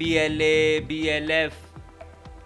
BLA, BLF,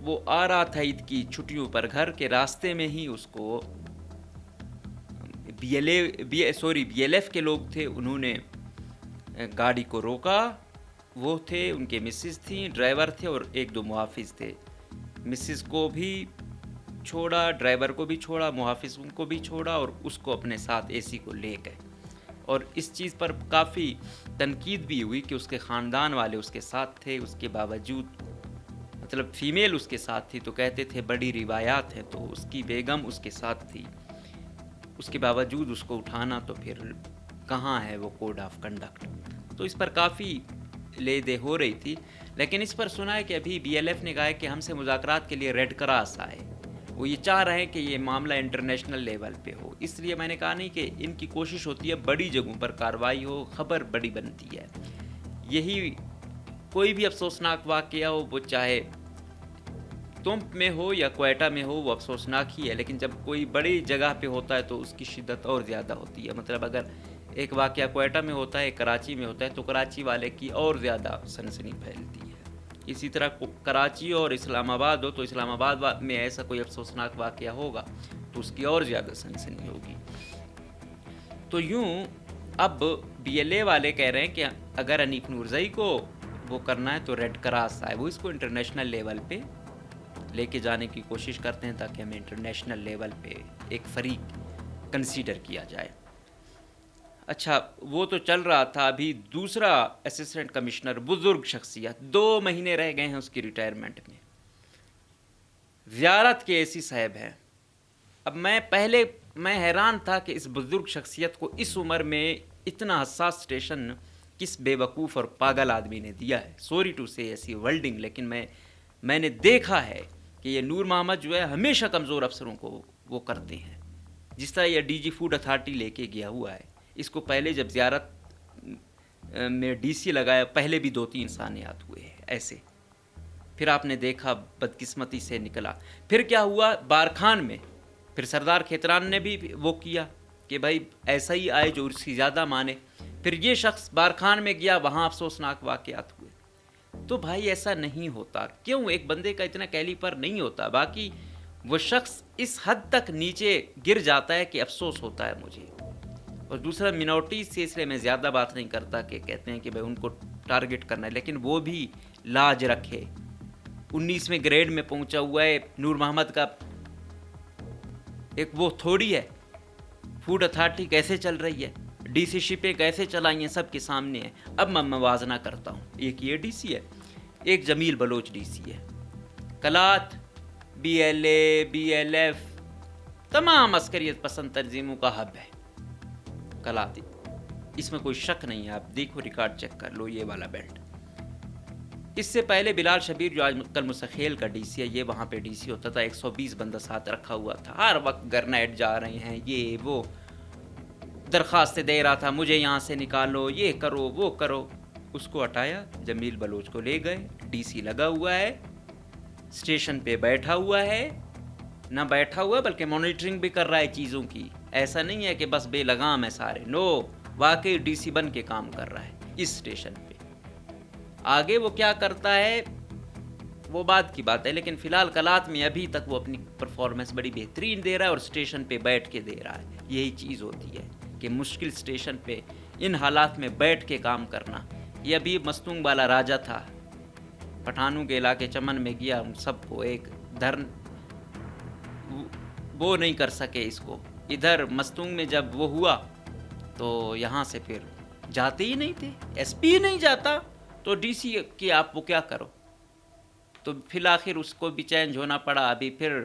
وہ آ رہا تھا عید کی چھٹیوں پر گھر کے راستے میں ہی اس کو بی ایل ایف کے لوگ تھے، انہوں نے گاڑی کو روکا. وہ تھے، ان کے مسز تھیں، ڈرائیور تھے اور ایک دو محافظ تھے. مسز کو بھی چھوڑا، ڈرائیور کو بھی چھوڑا، محافظ ان کو بھی چھوڑا اور اس کو اپنے ساتھ اے سی کو لے گئے. اور اس چیز پر کافی تنقید بھی ہوئی کہ اس کے خاندان والے اس کے ساتھ تھے، اس کے باوجود مطلب فیمیل اس کے ساتھ تھی تو کہتے تھے بڑی روایات ہیں، تو اس کی بیگم اس کے ساتھ تھی، اس کے باوجود اس کو اٹھانا تو پھر کہاں ہے وہ کوڈ آف کنڈکٹ. تو اس پر کافی لے دے ہو رہی تھی. لیکن اس پر سنا ہے کہ ابھی بی ایل ایف نے کہا ہے کہ ہم سے مذاکرات کے لیے ریڈ کراس آئے، وہ یہ چاہ رہے ہیں کہ یہ معاملہ انٹرنیشنل لیول پہ ہو. اس لیے میں نے کہا نہیں کہ ان کی کوشش ہوتی ہے بڑی جگہوں پر کارروائی ہو، خبر بڑی بنتی ہے. یہی کوئی بھی افسوسناک واقعہ ہو، وہ چاہے تمپ میں ہو یا کوئٹہ میں ہو، وہ افسوسناک ہی ہے. لیکن جب کوئی بڑی جگہ پہ ہوتا ہے تو اس کی شدت اور زیادہ ہوتی ہے. مطلب اگر ایک واقعہ کوئٹہ میں ہوتا ہے، ایک کراچی میں ہوتا ہے، تو کراچی والے کی اور زیادہ سنسنی پھیلتی ہے. اسی طرح کراچی اور اسلام آباد ہو تو اسلام آباد میں ایسا کوئی افسوسناک واقعہ ہوگا تو اس کی اور زیادہ سنسنی ہوگی. تو یوں اب بی ایل اے والے کہہ رہے ہیں کہ اگر حنیف نورزئی کو وہ کرنا ہے تو ریڈ کراس آئے، وہ اس کو انٹرنیشنل لیول پہ لے کے جانے کی کوشش کرتے ہیں تاکہ ہمیں انٹرنیشنل لیول پہ ایک فریق کنسیڈر کیا جائے. اچھا، وہ تو چل رہا تھا. ابھی دوسرا اسسٹنٹ کمشنر، بزرگ شخصیت، 2 مہینے رہ گئے ہیں اس کی ریٹائرمنٹ میں، زیارت کے ایسی صاحب ہیں. اب میں حیران تھا کہ اس بزرگ شخصیت کو اس عمر میں اتنا حساس اسٹیشن کس بے وقوف اور پاگل آدمی نے دیا ہے. سوری ٹو سے ایسی ورلڈنگ، لیکن میں نے دیکھا ہے کہ یہ نور محمد جو ہے ہمیشہ کمزور افسروں کو وہ کرتے ہیں. جس طرح یہ ڈی جی فوڈ اتھارٹی لے کے گیا ہوا ہے، اس کو پہلے جب زیارت میں ڈی سی لگایا پہلے بھی 2-3 انسانیات ہوئے ہیں ایسے، پھر آپ نے دیکھا بدقسمتی سے نکلا. پھر کیا ہوا بارکھان میں، پھر سردار کھیتران نے بھی وہ کیا کہ بھائی ایسا ہی آئے جو اس کی زیادہ مانے. پھر یہ شخص بارکھان میں گیا، وہاں افسوسناک واقعات ہوئے. تو بھائی ایسا نہیں ہوتا. کیوں؟ ایک بندے کا اتنا کیلیپر نہیں ہوتا. باقی وہ شخص اس حد تک نیچے گر جاتا ہے کہ افسوس ہوتا ہے مجھے. اور دوسرا منورٹی سے اس لیے میں زیادہ بات نہیں کرتا کہ کہتے ہیں کہ بھائی ان کو ٹارگٹ کرنا ہے، لیکن وہ بھی لاج رکھے. 19ویں گریڈ میں پہنچا ہوا ہے نور محمد کا، ایک وہ تھوڑی ہے. فوڈ اتھارٹی کیسے چل رہی ہے، ڈی سی شپیں کیسے چلائی ہیں، سب کے سامنے ہے. اب میں موازنہ کرتا ہوں، ایک یہ ڈی سی ہے، ایک جمیل بلوچ ڈی سی ہے. Kalat, B L A, B L F, تمام عسکریت پسند تنظیموں کا ہب ہے کلات. اس میں کوئی شک نہیں ہے. آپ دیکھو ریکارڈ چیک کر لو، یہ والا بیلٹ. اس سے پہلے بلال شبیر جو آج کل مسخیل کا ڈی سی ہے، یہ وہاں پہ ڈی سی ہوتا تھا. 120 بندہ ساتھ رکھا ہوا تھا، ہر وقت گرنیڈ جا رہے ہیں، یہ وہ درخواستیں دے رہا تھا، مجھے یہاں سے نکالو، یہ کرو وہ کرو. اس کو ہٹایا، جمیل بلوچ کو لے گئے. ڈی سی لگا ہوا ہے، اسٹیشن پہ بیٹھا ہوا ہے، نہ بیٹھا ہوا بلکہ مانیٹرنگ بھی کر رہا ہے چیزوں کی. ایسا نہیں ہے کہ بس بے لگام ہے سارے، نو، واقعی ڈی سی بن کے کام کر رہا ہے اس اسٹیشن پہ. آگے وہ کیا کرتا ہے وہ بات کی بات ہے، لیکن فی الحال کلات میں ابھی تک وہ اپنی پرفارمنس بڑی بہترین دے رہا ہے اور اسٹیشن پہ بیٹھ کے دے رہا ہے. یہی چیز ہوتی ہے کہ مشکل اسٹیشن پہ ان حالات میں بیٹھ کے کام کرنا. یہ ابھی مستونگ والا راجہ تھا، پٹھانوں کے علاقے چمن میں گیا، ہم سب کو ایک وہ نہیں کر سکے اس کو. ادھر مستونگ میں جب وہ ہوا تو یہاں سے پھر جاتے ہی نہیں تھے، ایس پی نہیں جاتا تو ڈی سی کی آپ وہ کیا کرو. تو فی الآخر اس کو بھی چینج ہونا پڑا. ابھی پھر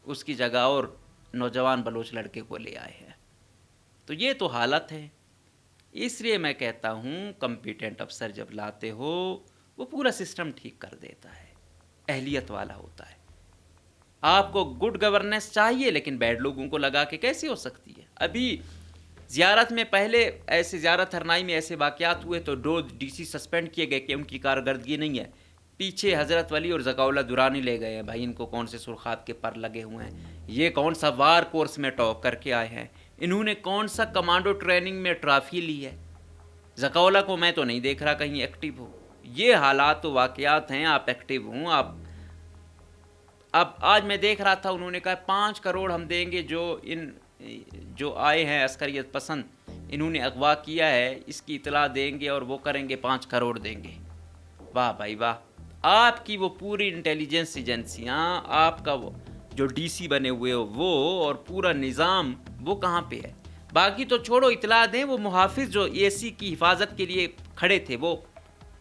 اس کی جگہ اور نوجوان بلوچ لڑکے کو لے آئے ہیں. تو یہ تو حالت ہے. اس لیے میں کہتا ہوں کمپیٹنٹ افسر جب لاتے ہو وہ پورا سسٹم ٹھیک کر دیتا ہے، اہلیت والا ہوتا ہے. آپ کو گڈ گورننس چاہیے، لیکن بیڈ لوگوں کو لگا کے کیسے ہو سکتی ہے. ابھی زیارت میں پہلے ایسے زیارت ہرنائی میں ایسے واقعات ہوئے تو 2 ڈی سی سسپینڈ کیے گئے کہ ان کی کارکردگی نہیں ہے. پیچھے حضرت ولی اور ذکاءاللہ درانی لے گئے ہیں. بھائی ان کو کون سے سرخاب کے پر لگے ہوئے ہیں، یہ کون سا وار کورس میں ٹاپ کر کے آئے ہیں، انہوں نے کون سا کمانڈو ٹریننگ میں ٹرافی لی ہے. ذکاءاللہ کو میں تو نہیں دیکھ رہا کہیں ایکٹیو ہو. یہ حالات و واقعات ہیں. آپ ایکٹیو ہوں، آپ اب آج میں دیکھ رہا تھا انہوں نے کہا 5 کروڑ ہم دیں گے جو آئے ہیں عسکریت پسند انہوں نے اغوا کیا ہے اس کی اطلاع دیں گے اور وہ کریں گے 5 کروڑ دیں گے. واہ بھائی واہ. آپ کی وہ پوری انٹیلیجنس ایجنسیاں, آپ کا وہ جو ڈی سی بنے ہوئے ہو وہ, اور پورا نظام وہ کہاں پہ ہے؟ باقی تو چھوڑو, اطلاع دیں وہ محافظ جو اے سی کی حفاظت کے لیے کھڑے تھے وہ,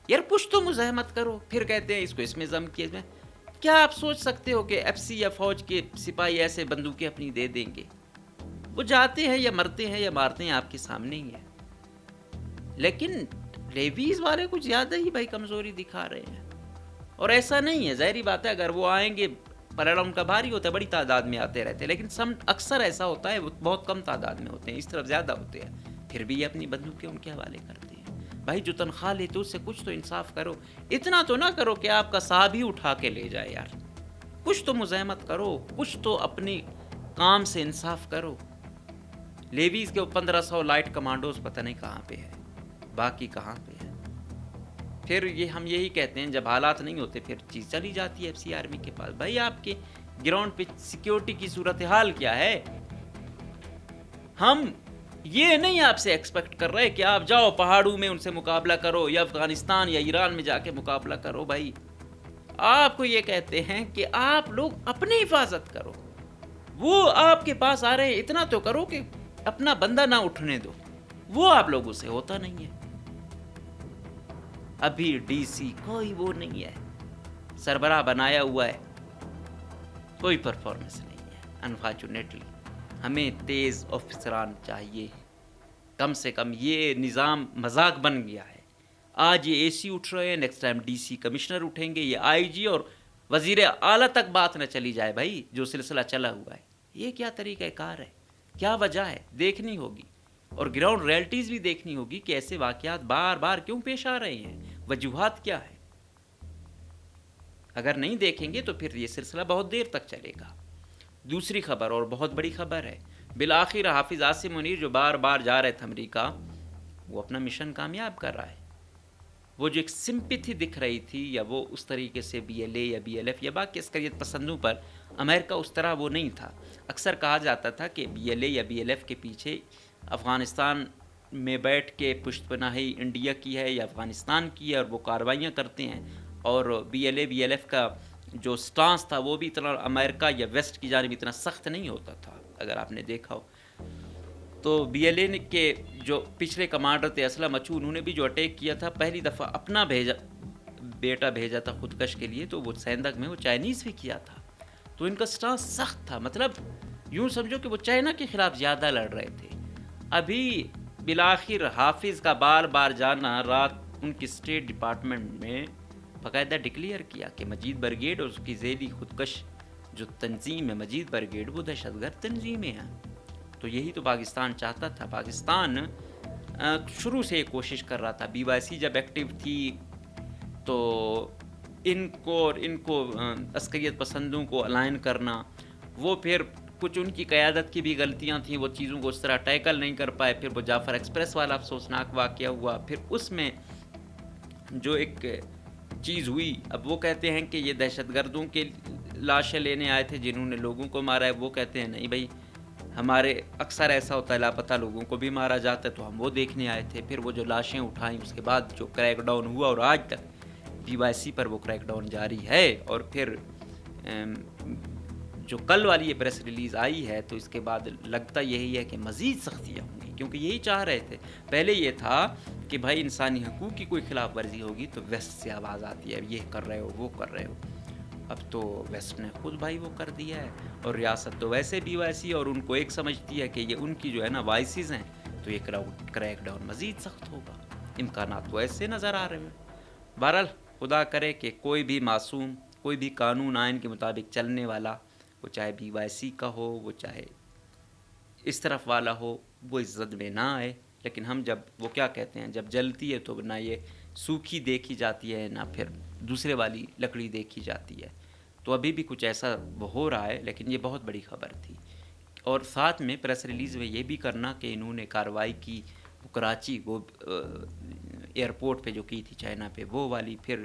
یار کچھ تو مزاحمت کرو. پھر کہتے ہیں اس کو اس میں ضم کیا. کیا آپ سوچ سکتے ہو کہ ایف سی یا فوج کے سپاہی ایسے بندوقیں اپنی دے دیں گے؟ وہ جاتے ہیں یا مرتے ہیں یا مارتے ہیں آپ کے سامنے ہی ہے. لیکن ریویز والے کچھ زیادہ ہی بھائی کمزوری دکھا رہے ہیں. اور ایسا نہیں ہے, ظاہری بات ہے اگر وہ آئیں گے پلڑا ان کا بھاری ہوتا ہے, بڑی تعداد میں آتے رہتے ہیں, لیکن اکثر ایسا ہوتا ہے وہ بہت کم تعداد میں ہوتے ہیں, اس طرف زیادہ ہوتے ہیں, پھر بھی یہ اپنی بندوقیں ان کے حوالے کرتے ہیں. بھائی جو تنخواہ لیتے اس سے کچھ تو انصاف کرو. اتنا تو نہ کرو کہ آپ کا صاحب ہی اٹھا کے لے جائے. یار کچھ تو مزاحمت کرو, کچھ تو اپنی کام سے انصاف کرو. لیویز کے 1500 لائٹ کمانڈوز پتہ نہیں کہاں پہ ہے, باقی کہاں پہ ہے. پھر ہم یہی کہتے ہیں جب حالات نہیں ہوتے پھر چیز چلی جاتی ہے ایف سی آرمی کے پاس. بھائی آپ کے گراؤنڈ پہ سیکیورٹی کی صورتحال کیا ہے؟ ہم یہ نہیں آپ سے ایکسپیکٹ کر رہے کہ آپ جاؤ پہاڑوں میں ان سے مقابلہ کرو یا افغانستان یا ایران میں جا کے مقابلہ کرو. بھائی آپ کو یہ کہتے ہیں کہ آپ لوگ اپنی حفاظت کرو. وہ آپ کے پاس آ رہے ہیں, اتنا تو کرو کہ اپنا بندہ نہ اٹھنے دو. وہ آپ لوگوں سے ہوتا نہیں ہے. ابھی ڈی سی کوئی وہ نہیں ہے, سربراہ بنایا ہوا ہے, کوئی پرفارمنس نہیں ہے. انفارچونیٹلی ہمیں تیز افسران چاہیے. کم سے کم یہ نظام مذاق بن گیا ہے. آج یہ اے سی اٹھ رہے ہیں, next time D C commissioner اٹھیں گے, یہ آئی جی اور وزیر اعلیٰ تک بات نہ چلی جائے. بھائی جو سلسلہ چلا ہوا ہے یہ کیا طریقہ کار ہے, کیا وجہ ہے, دیکھنی ہوگی. اور گراؤنڈ ریئلٹیز بھی دیکھنی ہوگی کہ ایسے واقعات بار بار کیوں پیش آ رہے ہیں, وجوہات کیا ہے. اگر نہیں دیکھیں گے تو پھر یہ سلسلہ بہت دیر تک چلے گا. دوسری خبر اور بہت بڑی خبر ہے, بالآخر حافظ عاصم منیر جو بار بار جا رہے تھے امریکہ, وہ اپنا مشن کامیاب کر رہا ہے. وہ جو ایک سمپتھی دکھ رہی تھی یا وہ اس طریقے سے بی ایل اے یا بی ایل ایف یا باقی عسکریت پسندوں پر امریکہ اس طرح وہ نہیں تھا. اکثر کہا جاتا تھا کہ بی ایل اے یا بی ایل ایف کے پیچھے افغانستان میں بیٹھ کے پشت پناہی انڈیا کی ہے یا افغانستان کی ہے اور وہ کارروائیاں کرتے ہیں. اور B L A B L F کا جو سٹانس تھا وہ بھی اتنا امریکہ یا ویسٹ کی جانب اتنا سخت نہیں ہوتا تھا. اگر آپ نے دیکھا ہو تو بی ایل اے کے جو پچھلے کمانڈر تھے اسلم اچو, انہوں نے بھی جو اٹیک کیا تھا پہلی دفعہ اپنا بیٹا بھیجا تھا خودکش کے لیے, تو وہ سیندگ میں وہ چائنیز بھی کیا تھا. تو ان کا سٹانس سخت تھا, مطلب یوں سمجھو کہ وہ چائنا کے خلاف زیادہ لڑ رہے تھے. ابھی بالآخر حافظ کا بار بار جانا, رات ان کی اسٹیٹ ڈپارٹمنٹ میں باقاعدہ ڈکلیئر کیا کہ مجید برگیڈ اور اس کی ذیلی خودکش جو تنظیم ہے مجید برگیڈ وہ دہشت گرد تنظیمیں ہیں. تو یہی تو پاکستان چاہتا تھا. پاکستان شروع سے یہ کوشش کر رہا تھا. بی وائی سی جب ایکٹیو تھی تو ان کو عسکریت پسندوں کو الائن کرنا, وہ پھر کچھ ان کی قیادت کی بھی غلطیاں تھیں, وہ چیزوں کو اس طرح ٹیکل نہیں کر پائے. پھر وہ جعفر ایکسپریس والا افسوسناک واقعہ ہوا. پھر اس میں جو ایک چیز ہوئی, اب وہ کہتے ہیں کہ یہ دہشت گردوں کے لاشیں لینے آئے تھے جنہوں نے لوگوں کو مارا ہے. وہ کہتے ہیں نہیں بھائی, ہمارے اکثر ایسا ہوتا ہے لاپتہ لوگوں کو بھی مارا جاتا ہے, تو ہم وہ دیکھنے آئے تھے. پھر وہ جو لاشیں اٹھائیں اس کے بعد جو کریک ڈاؤن ہوا, اور آج تک بی وائی سی پر وہ کریک ڈاؤن جاری ہے. اور پھر جو کل والی یہ پریس ریلیز آئی ہے تو اس کے بعد لگتا یہی ہے کہ مزید سختیاں ہوں گی, کیونکہ یہی چاہ رہے تھے. پہلے یہ تھا کہ بھائی انسانی حقوق کی کوئی خلاف ورزی ہوگی تو ویسٹ سے آواز آتی ہے, یہ کر رہے ہو وہ کر رہے ہو. اب تو ویسٹ نے خود بھائی وہ کر دیا ہے, اور ریاست تو ویسے بی وائی سی اور ان کو ایک سمجھتی ہے کہ یہ ان کی جو ہے نا وائسز ہیں, تو یہ کریک ڈاؤن مزید سخت ہوگا. امکانات تو ایسے نظر آ رہے ہیں. بہرحال خدا کرے کہ کوئی بھی معصوم, کوئی بھی قانون آئین کے مطابق چلنے والا, وہ چاہے بی وائی سی کا ہو, وہ چاہے اس طرف والا ہو, وہ اس زد میں نہ آئے. لیکن ہم جب وہ کیا کہتے ہیں, جب جلتی ہے تو نہ یہ سوکھی دیکھی جاتی ہے نہ پھر دوسرے والی لکڑی دیکھی جاتی ہے. تو ابھی بھی کچھ ایسا وہ ہو رہا ہے, لیکن یہ بہت بڑی خبر تھی. اور ساتھ میں پریس ریلیز میں یہ بھی کرنا کہ انہوں نے کارروائی کی کراچی وہ ایئرپورٹ پہ جو کی تھی چائنا پہ وہ والی, پھر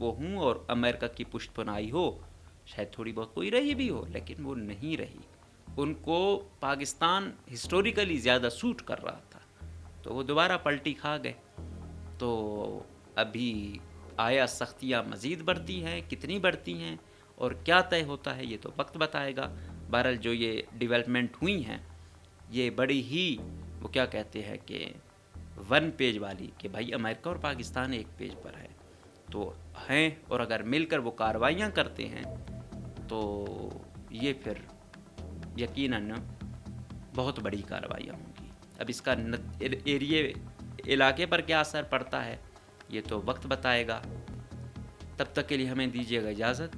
وہ ہوں اور امریکہ کی پشت پناہی ہو، شاید تھوڑی بہت کوئی رہی بھی ہو، لیکن وہ نہیں رہی. ان کو پاکستان ہسٹوریکلی زیادہ سوٹ کر رہا تھا، تو وہ دوبارہ پلٹی کھا گئے. تو ابھی آیا سختیاں مزید بڑھتی ہیں، کتنی بڑھتی ہیں اور کیا طے ہوتا ہے یہ تو وقت بتائے گا. بہرحال جو یہ ڈیولپمنٹ ہوئی ہیں یہ بڑی ہی وہ کیا کہتے ہیں کہ ون پیج والی، کہ بھائی امریکہ اور پاکستان ایک پیج پر ہے تو ہیں، اور اگر مل کر وہ کارروائیاں کرتے ہیں تو یہ پھر یقیناً بہت بڑی کارروائیاں ہوں گی. اب اس کا ایریے علاقے پر کیا اثر پڑتا ہے یہ تو وقت بتائے گا. تب تک کے لیے ہمیں دیجیے گا اجازت.